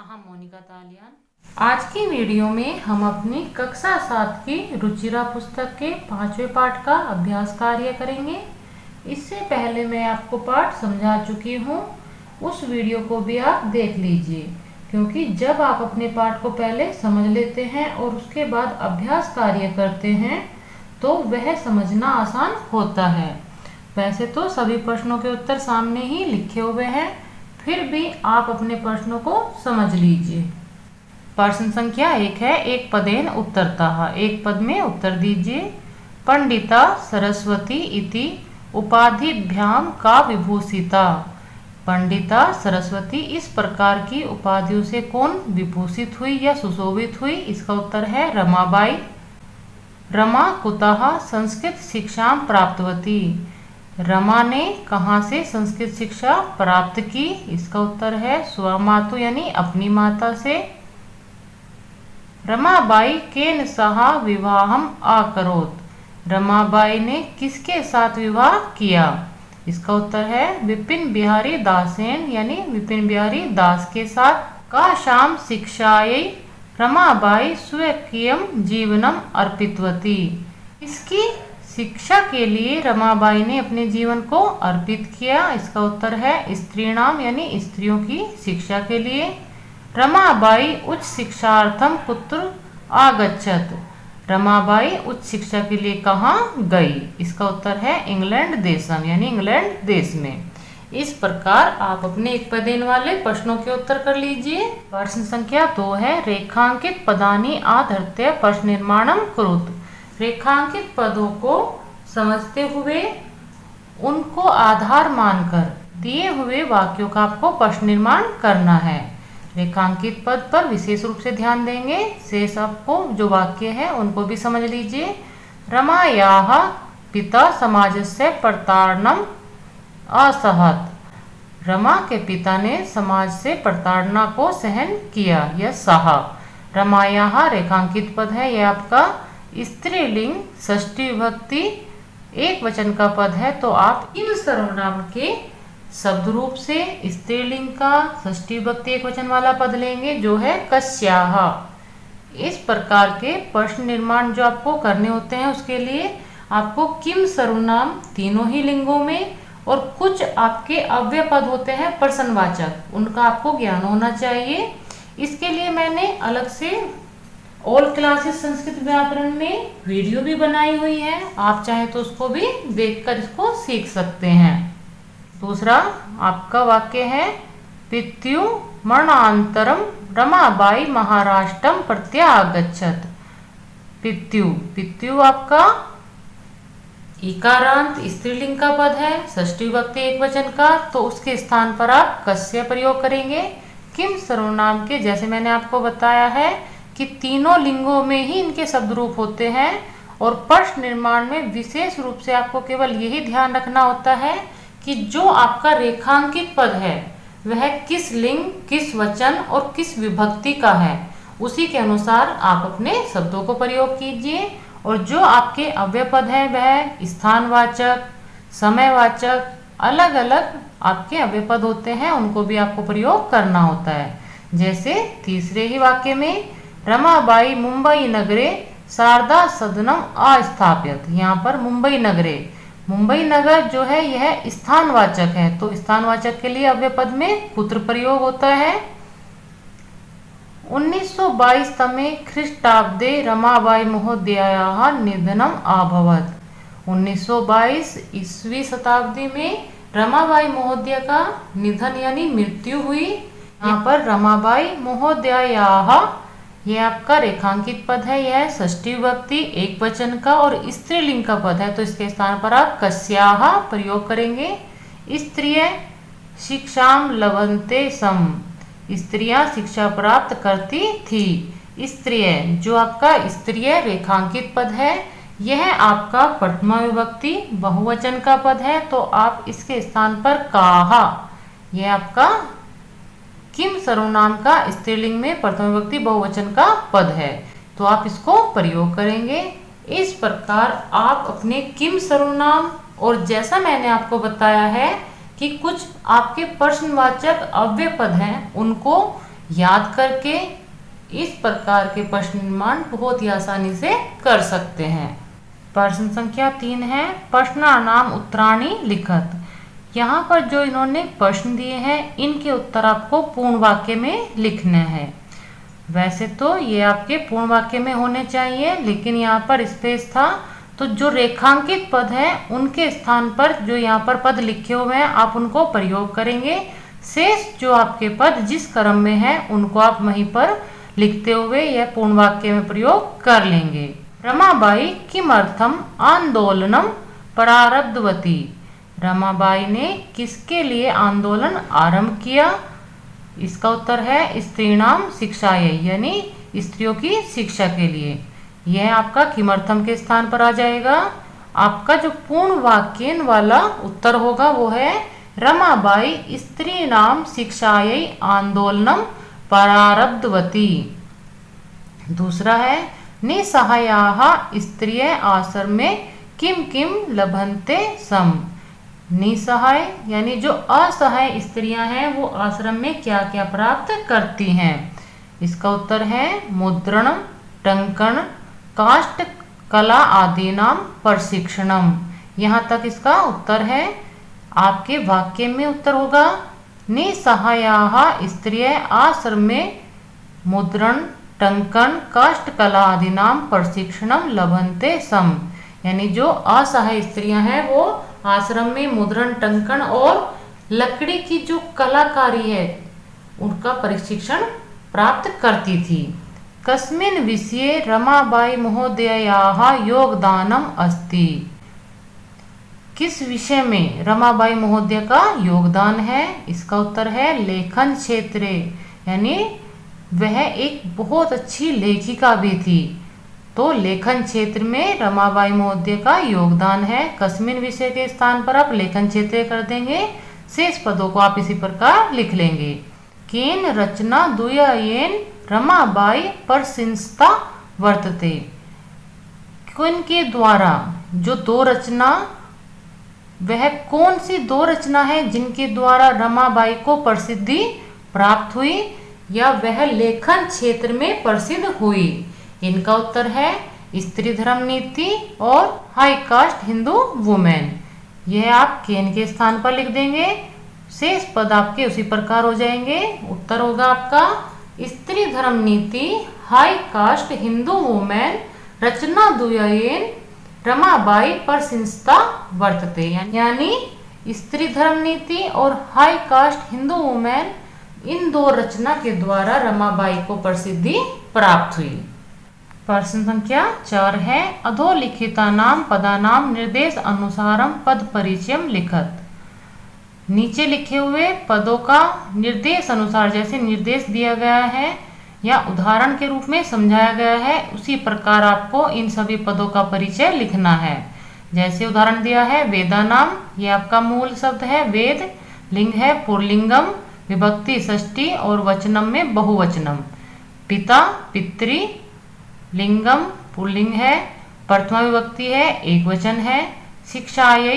अहम मोनिका तालियान। आज की वीडियो में हम अपनी कक्षा 7 की रुचिरा पुस्तक के 5वें पाठ का अभ्यास कार्य करेंगे। इससे पहले मैं आपको पाठ समझा चुकी हूँ, उस वीडियो को भी आप देख लीजिए, क्योंकि जब आप अपने पाठ को पहले समझ लेते हैं और उसके बाद अभ्यास कार्य करते हैं तो वह समझना आसान होता है। वैसे तो सभी प्रश्नों के उत्तर सामने ही लिखे हुए हैं, फिर भी आप अपने प्रश्नों को समझ लीजिए। प्रश्न संख्या 1 है, एक पदेन उत्तरतः। एक पद में उत्तर दीजिए। पंडिता सरस्वती इति उपाधिभ्याम का विभूषिता। पंडिता सरस्वती इस प्रकार की उपाधियों से कौन विभूषित हुई या सुशोभित हुई? इसका उत्तर है रमाबाई। रमा कुतः संस्कृत शिक्षा प्राप्तवती। रमा ने कहाँ से संस्कृत शिक्षा प्राप्त की? इसका उत्तर है स्वमातु यानी अपनी माता से। रमाबाई केन सह विवाहम अकरोत्। रमाबाई ने किसके साथ विवाह किया? इसका उत्तर है विपिन बिहारी दासेन यानी विपिन बिहारी दास के साथ। काशाम शिक्षायै रमाबाई स्वकीयं जीवनम अर्पितवती। इसकी शिक्षा के लिए रमाबाई ने अपने जीवन को अर्पित किया। इसका उत्तर है स्त्रीणाम यानी स्त्रियों की शिक्षा के लिए। रमाबाई उच्च शिक्षार्थम कुत्र आगच्छत। रमाबाई उच्च शिक्षा के लिए कहाँ गई? इसका उत्तर है इंग्लैंड देशम यानी इंग्लैंड देश में। इस प्रकार आप अपने एक पदेन वाले प्रश्नों के उत्तर कर लीजिए। प्रश्न संख्या 2 है, रेखांकित पदानि आधृत्य प्रश्न निर्माणम कुरुत। रेखांकित पदों को समझते हुए उनको आधार मानकर दिए हुए वाक्यों का आपको प्रश्न निर्माण करना है। रेखांकित पद पर विशेष रूप से ध्यान देंगे। शेष आपको जो वाक्य है उनको भी समझ लीजिए। रमायाः पिता समाजस्य प्रताड़नम असहत। रमा के पिता ने समाज से प्रताड़ना को सहन किया या सहा। रमायाः रेखांकित पद है, यह आपका स्त्रीलिंग षष्ठी विभक्ति एक वचन का पद है, तो आप इन सर्वनाम के शब्द रूप से स्त्रीलिंग का षष्ठी विभक्ति एक वचन वाला पद लेंगे जो है कस्याः। इस प्रकार के प्रश्न निर्माण जो आपको करने होते हैं उसके लिए आपको किम सर्वनाम तीनों ही लिंगों में और कुछ आपके अव्यय पद होते हैं प्रश्नवाचक, उनका आपको ज्ञान होना चाहिए। इसके लिए मैंने अलग से ऑल क्लासेस संस्कृत व्याकरण में वीडियो भी बनाई हुई है, आप चाहे तो उसको भी देखकर इसको सीख सकते हैं। दूसरा आपका वाक्य है, पित्यु मरणांतरम रमाबाई महाराष्ट्रम प्रत्यागच्छत। पित्यु, पित्यु आपका इकारांत स्त्रीलिंग का पद है, षष्ठी विभक्ति एक वचन का, तो उसके स्थान पर आप कस्य प्रयोग करेंगे। किम सर्वनाम के जैसे मैंने आपको बताया है कि तीनों लिंगों में ही इनके शब्द रूप होते हैं और प्रश्न निर्माण में विशेष रूप से आपको केवल यही ध्यान रखना होता है कि जो आपका रेखांकित पद है वह किस लिंग, किस वचन और किस विभक्ति का है, उसी के अनुसार आप अपने शब्दों को प्रयोग कीजिए। और जो आपके अव्यय पद है वह स्थानवाचक, समयवाचक, अलग अलग आपके अव्यय पद होते हैं, उनको भी आपको प्रयोग करना होता है। जैसे तीसरे ही वाक्य में रमाबाई मुंबई नगरे शारदा सदनम अस्थाप्यत। यहाँ पर मुंबई नगरे, मुंबई नगर जो है यह स्थानवाचक है, तो स्थानवाचक के लिए अव्यय पद में कुत्र प्रयोग होता है। 1922 तमे ख्रीष्टाब्दे रमाबाई महोदयायाः निधनम अभवत्। 1922 ईस्वी शताब्दी में रमाबाई महोदया का निधन यानी मृत्यु हुई। यहाँ पर रमाबाई महोदयायाः यह आपका रेखांकित पद है, यह षष्ठी विभक्ति एक वचन का और स्त्रीलिंग का पद है, तो इसके स्थान पर आप कस्याः प्रयोग करेंगे। स्त्रिय शिक्षाम लभन्ते सम। स्त्रियां शिक्षा प्राप्त करती थी। स्त्रिय जो आपका स्त्रिय रेखांकित पद है, यह आपका प्रथमा विभक्ति बहुवचन का पद है, तो आप इसके स्थान पर काहा, यह आपका किम सर्वनाम का स्त्रीलिंग में प्रथम विभक्ति बहुवचन का पद है, तो आप इसको प्रयोग करेंगे। इस प्रकार आप अपने किम सर्वनाम और जैसा मैंने आपको बताया है कि कुछ आपके प्रश्नवाचक अव्यय पद हैं उनको याद करके इस प्रकार के प्रश्न निर्माण बहुत ही आसानी से कर सकते हैं। प्रश्न संख्या 3 है प्रश्नानाम उत्तराणि लिखत। यहाँ पर जो इन्होंने प्रश्न दिए हैं इनके उत्तर आपको पूर्ण वाक्य में लिखने हैं। वैसे तो ये आपके पूर्ण वाक्य में होने चाहिए, लेकिन यहाँ पर स्पेस था तो जो रेखांकित पद हैं उनके स्थान पर जो यहाँ पर पद लिखे हुए हैं आप उनको प्रयोग करेंगे। शेष जो आपके पद जिस क्रम में है उनको आप वहीं पर लिखते हुए यह पूर्ण वाक्य में प्रयोग कर लेंगे। रमाबाई किमर्थम आंदोलनम प्रारब्धवती। रमाबाई ने किसके लिए आंदोलन आरंभ किया? इसका उत्तर है स्त्रीणाम शिक्षायै, यानी स्त्रियों की शिक्षा के लिए। यह आपका किमर्थम के स्थान पर आ जाएगा। आपका जो पूर्ण वाक्य वाला उत्तर होगा वो है रमाबाई स्त्रीणाम शिक्षायै आंदोलनम प्रारब्धवती। दूसरा है निसहायाः स्त्रिय आश्रमे किम किम लभन्ते सम। निसहाय यानी जो असहाय स्त्रियां हैं वो आश्रम में क्या क्या प्राप्त करती हैं? इसका उत्तर है मुद्रण, टंकन, काष्ठ कला आदि नाम प्रशिक्षणम। यहाँ तक इसका उत्तर है। आपके वाक्य में उत्तर होगा निसहायाः स्त्रिय आश्रमे मुद्रण, टंकन, काष्ठ कला आदि नाम प्रशिक्षणम लभन्ते सम। यानी जो असहाय स्त्रियां हैं वो आश्रम में मुद्रण, टंकन और लकड़ी की जो कलाकारी है उनका प्रशिक्षण प्राप्त करती थी। कस्मिन् विषये रमाबाई महोदयायाः योगदानम अस्ति। किस विषय में रमाबाई महोदय का योगदान है? इसका उत्तर है लेखन क्षेत्रे, यानी वह एक बहुत अच्छी लेखिका भी थी। तो लेखन क्षेत्र में रमाबाई महोदय का योगदान है। कस्मिन विषय के स्थान पर आप लेखन क्षेत्र कर देंगे। शेष पदों को आप इसी प्रकार लिख लेंगे। केन रचना द्वयेन रमाबाई प्रशंसिता वर्तते। किन के द्वारा जो दो रचना, वह कौन सी दो रचना है जिनके द्वारा रमाबाई को प्रसिद्धि प्राप्त हुई या वह लेखन क्षेत्र में प्रसिद्ध हुई? इनका उत्तर है स्त्री धर्म नीति और हाई कास्ट हिंदू वुमेन। यह आप केन के स्थान पर लिख देंगे। शेष पद आपके उसी प्रकार हो जाएंगे। उत्तर होगा आपका स्त्री धर्म नीति, हाई कास्ट हिंदू वुमेन रचना द्वयेन रमाबाई प्रशंसिता वर्तते। यानी स्त्री धर्म नीति और high cast Hindu women in दो रचना के द्वारा रमाबाई को प्रसिद्धि प्राप्त हुई। प्रश्न संख्या 4 है अधोलिखितानां पदानां निर्देश अनुसारम पद परिचयम लिखत। नीचे लिखे हुए पदों का निर्देश अनुसार जैसे निर्देश दिया गया है या उदाहरण के रूप में समझाया गया है उसी प्रकार आपको इन सभी पदों का परिचय लिखना है। जैसे उदाहरण दिया है वेदानाम, ये आपका मूल शब्द है वेद, लिंग है पुल्लिंगम, विभक्ति षष्ठी और वचनम में बहुवचनम। पिता पितृ लिंगम पुल्लिंग है, प्रथमा विभक्ति है एक वचन है। शिक्षायै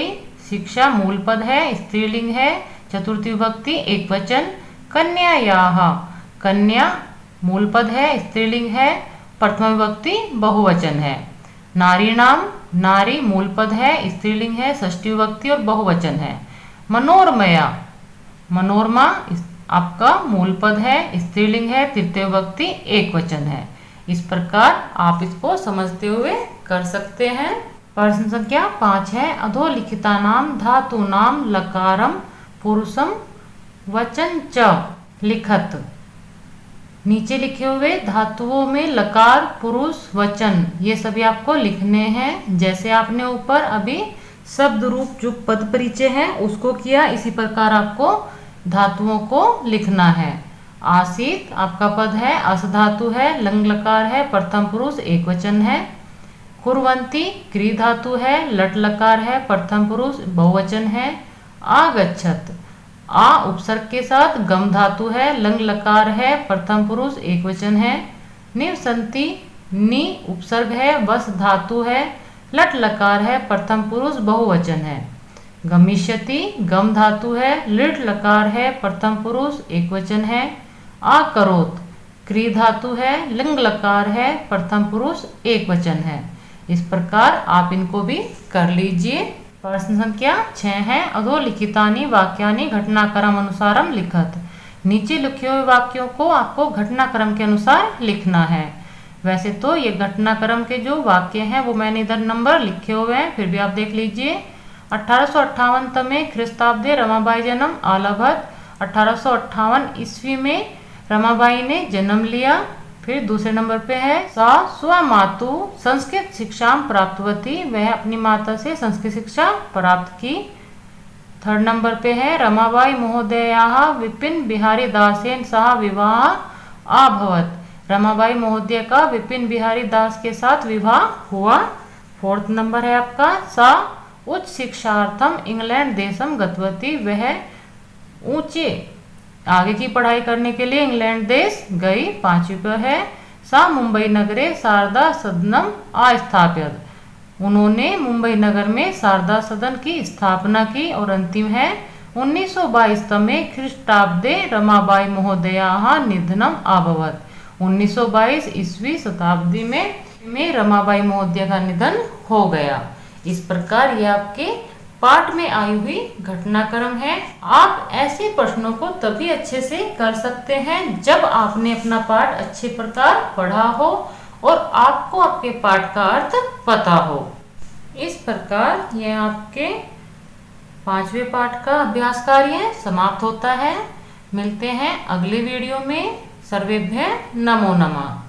शिक्षा मूल पद है स्त्रीलिंग है, चतुर्थी विभक्ति एक वचन। कन्यायाः कन्या मूल पद है स्त्रीलिंग है, प्रथमा विभक्ति बहुवचन है। नारीणाम नारी मूल पद है स्त्रीलिंग है, षष्ठी विभक्ति और बहुवचन है। मनोरमया मनोरमा आपका मूल पद है स्त्रीलिंग है, तृतीय विभक्ति एक वचन है। इस प्रकार आप इसको समझते हुए कर सकते हैं। प्रश्न संख्या 5 है अधोलिखितानां धातूनां लकारम पुरुषम वचन च लिखत। नीचे लिखे हुए धातुओं में लकार पुरुष वचन ये सभी आपको लिखने हैं। जैसे आपने ऊपर अभी शब्द रूप जो पद परिचय है उसको किया, इसी प्रकार आपको धातुओं को लिखना है। आसीत आपका पद है, अस धातु है, लंग लकार है, प्रथम पुरुष एक वचन है। कुर्वन्ति क्री धातु है, लट लकार है, प्रथम पुरुष बहुवचन है। आगच्छत आ उपसर्ग के साथ गम धातु है, लंग लकार है, प्रथम पुरुष एक वचन है। निवसन्ति नी उपसर्ग है, वस धातु है, लट लकार है, प्रथम पुरुष बहुवचन है। गमिष्यति गम धातु है, लिट लकार है, प्रथम पुरुष एक वचन है। आकरोत क्री धातु है, लिंग लकार है, प्रथम पुरुष एक वचन है। इस प्रकार आप इनको भी कर लीजिए। प्रश्न संख्या 6 है अधोलिखितानि वाक्यानि घटनाक्रम अनुसारम लिखत। नीचे लिखे हुए वाक्यों को आपको घटनाक्रम के अनुसार लिखना है। वैसे तो ये घटनाक्रम के जो वाक्य हैं वो मैंने इधर नंबर लिखे हुए हैं, फिर भी आप देख लीजिए। 1858 तमे ख्रिस्ताब्दे रमाबाई जन्म आलाभत। 1858 ईस्वी में रमाबाई ने जन्म लिया। फिर दूसरे नंबर पे है सा स्वमातु संस्कृत शिक्षा प्राप्तवती, वह अपनी माता से संस्कृत शिक्षा प्राप्त की। थर्ड नंबर पे है रमाबाई महोदयाः विपिन बिहारी दासेन सह विवाह अभवत। रमाबाई महोदय का विपिन बिहारी दास के साथ विवाह हुआ। फोर्थ नंबर है आपका सा उच्च शिक्षार्थम इंग्लैंड देशम गतवती, वह ऊंचे आगे की पढ़ाई करने के लिए इंग्लैंड देश गई। पांचवी पर है सा मुंबई नगरे शारदा सदनम अस्थाप्यत, उन्होंने मुंबई नगर में शारदा सदन की स्थापना की। और अंतिम है 1922 तमे ख्रिस्टाब्दे रमाबाई महोदयाः निधनम अभवत। 1922 ईस्वी शताब्दी में रमाबाई महोदय का निधन हो गया। इस प्रकार ये आपके पाठ में आई हुई घटनाक्रम है। आप ऐसे प्रश्नों को तभी अच्छे से कर सकते हैं जब आपने अपना पाठ अच्छे प्रकार पढ़ा हो और आपको आपके पाठ का अर्थ पता हो। इस प्रकार यह आपके 5वें पाठ का अभ्यास कार्य समाप्त होता है। मिलते हैं अगले वीडियो में। सर्वेभ्यः नमो नमः।